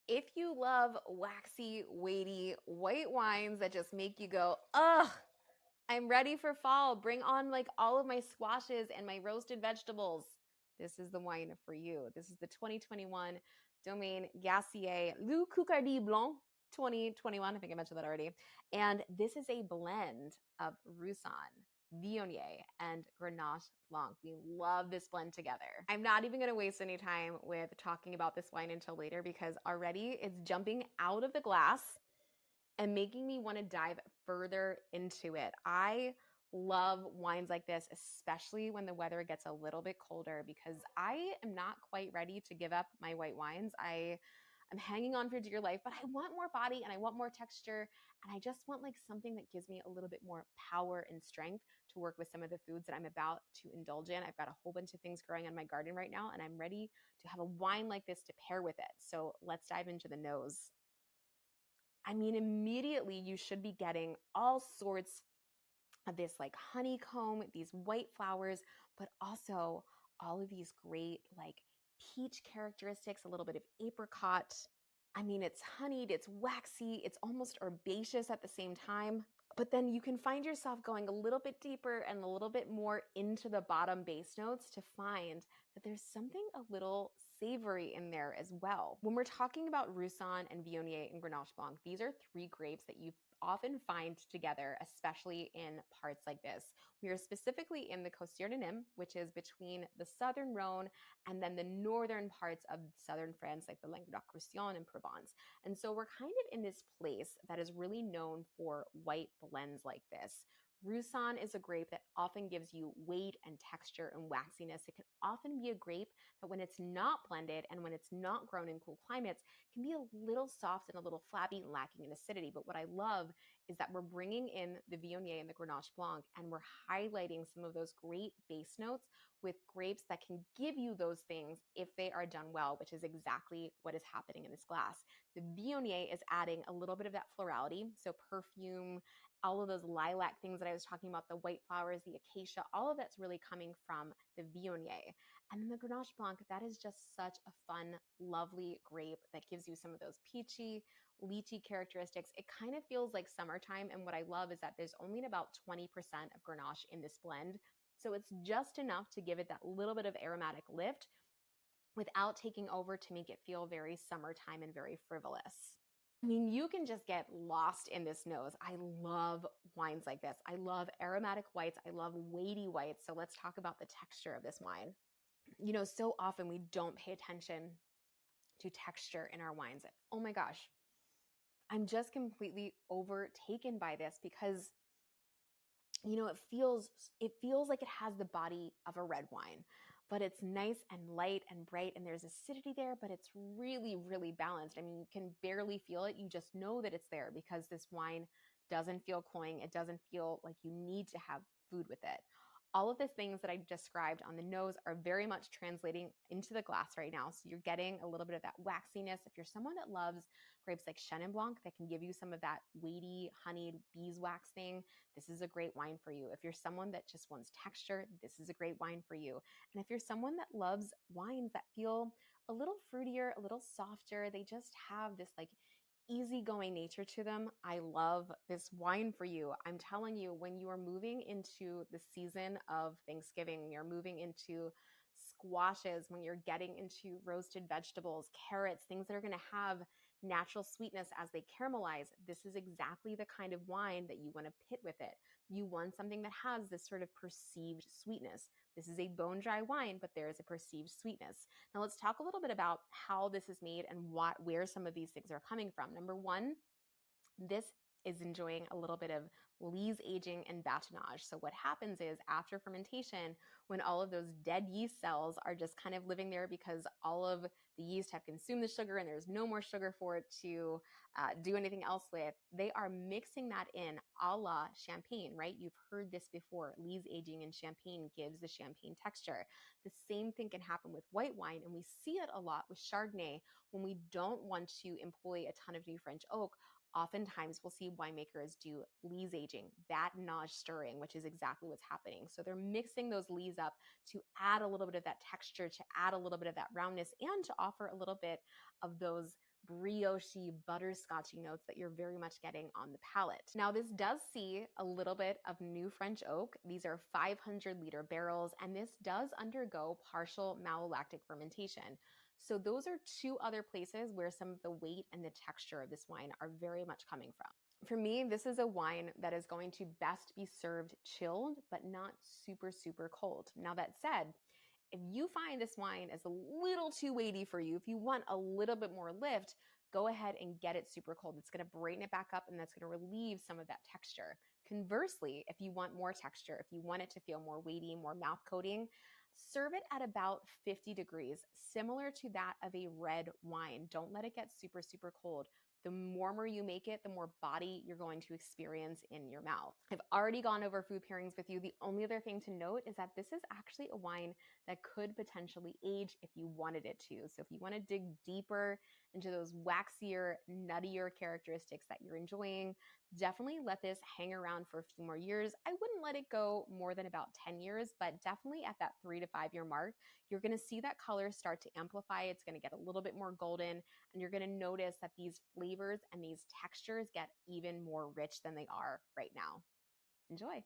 If you love waxy, weighty, white wines that just make you go, ugh, I'm ready for fall. Bring on like all of my squashes and my roasted vegetables. This is the wine for you. This is the 2021 Domaine Gassier Le Coucardie Blanc 2021. I think I mentioned that already. And this is a blend of Roussanne, Viognier, and Grenache Blanc. We love this blend together. I'm not even going to waste any time with talking about this wine until later because already it's jumping out of the glass and making me want to dive further into it. I love wines like this, especially when the weather gets a little bit colder, because I am not quite ready to give up my white wines. I'm hanging on for dear life, but I want more body and I want more texture. And I just want like something that gives me a little bit more power and strength to work with some of the foods that I'm about to indulge in. I've got a whole bunch of things growing on my garden right now, and I'm ready to have a wine like this to pair with it. So let's dive into the nose. I mean, immediately you should be getting all sorts of this like honeycomb, these white flowers, but also all of these great like peach characteristics, a little bit of apricot. I mean, it's honeyed, it's waxy, it's almost herbaceous at the same time. But then you can find yourself going a little bit deeper and a little bit more into the bottom base notes to find that there's something a little savory in there as well. When we're talking about Roussanne and Viognier and Grenache Blanc, these are three grapes that you often find together, especially in parts like this. We are specifically in the Costieres de Nimes, which is between the southern Rhone and then the northern parts of southern France, like the Languedoc-Roussillon and Provence. And so we're kind of in this place that is really known for white blends like this. Roussanne is a grape that often gives you weight and texture and waxiness. It can often be a grape that when it's not blended and when it's not grown in cool climates can be a little soft and a little flabby and lacking in acidity. But what I love is that we're bringing in the Viognier and the Grenache Blanc and we're highlighting some of those great base notes with grapes that can give you those things if they are done well, which is exactly what is happening in this glass. The Viognier is adding a little bit of that florality, so perfume, all of those lilac things that I was talking about, the white flowers, the acacia, all of that's really coming from the Viognier. And then the Grenache Blanc, that is just such a fun, lovely grape that gives you some of those peachy, lychee characteristics. It kind of feels like summertime. And what I love is that there's only about 20% of Grenache in this blend. So it's just enough to give it that little bit of aromatic lift without taking over to make it feel very summertime and very frivolous. I mean, you can just get lost in this nose. I love wines like this. I love aromatic whites. I love weighty whites. So let's talk about the texture of this wine. You know, so often we don't pay attention to texture in our wines. Oh my gosh, I'm just completely overtaken by this because you know, it feels like it has the body of a red wine, but it's nice and light and bright and there's acidity there, but it's really, really balanced. I mean, you can barely feel it. You just know that it's there because this wine doesn't feel cloying. It doesn't feel like you need to have food with it. All of the things that I described on the nose are very much translating into the glass right now. So you're getting a little bit of that waxiness. If you're someone that loves grapes like Chenin Blanc that can give you some of that weighty, honeyed beeswax thing, this is a great wine for you. If you're someone that just wants texture, this is a great wine for you. And if you're someone that loves wines that feel a little fruitier, a little softer, they just have this like easygoing nature to them, I love this wine for you. I'm telling you, when you are moving into the season of Thanksgiving, you're moving into squashes, when you're getting into roasted vegetables, carrots, things that are going to have natural sweetness as they caramelize, this is exactly the kind of wine that you want to pit with it. You want something that has this sort of perceived sweetness. This is a bone dry wine, but there is a perceived sweetness. Now let's talk a little bit about how this is made and where some of these things are coming from. Number one, this is enjoying a little bit of lees aging and batonnage. So what happens is after fermentation, when all of those dead yeast cells are just kind of living there because all of the yeast have consumed the sugar and there's no more sugar for it to do anything else with, they are mixing that in a la champagne, right? You've heard this before. Lees aging in champagne gives the champagne texture. The same thing can happen with white wine, and we see it a lot with Chardonnay when we don't want to employ a ton of new French oak. Oftentimes we'll see winemakers do lees aging, batonnage stirring, which is exactly what's happening. So they're mixing those lees up to add a little bit of that texture, to add a little bit of that roundness, and to offer a little bit of those brioche, butterscotchy notes that you're very much getting on the palate. Now, this does see a little bit of new French oak. These are 500-liter barrels, and this does undergo partial malolactic fermentation. So those are two other places where some of the weight and the texture of this wine are very much coming from. For me, this is a wine that is going to best be served chilled, but not super, super cold. Now, that said, if you find this wine is a little too weighty for you, if you want a little bit more lift, go ahead and get it super cold. It's going to brighten it back up, and that's going to relieve some of that texture. Conversely, if you want more texture, if you want it to feel more weighty, more mouth coating, serve it at about 50 degrees, similar to that of a red wine. Don't let it get super, super cold. The warmer you make it, the more body you're going to experience in your mouth. I've already gone over food pairings with you. The only other thing to note is that this is actually a wine that could potentially age if you wanted it to. So if you want to dig deeper into those waxier, nuttier characteristics that you're enjoying, definitely let this hang around for a few more years. I wouldn't let it go more than about 10 years, but definitely at that 3 to 5 year mark, you're going to see that color start to amplify. It's going to get a little bit more golden, and you're going to notice that these flavors and these textures get even more rich than they are right now. Enjoy.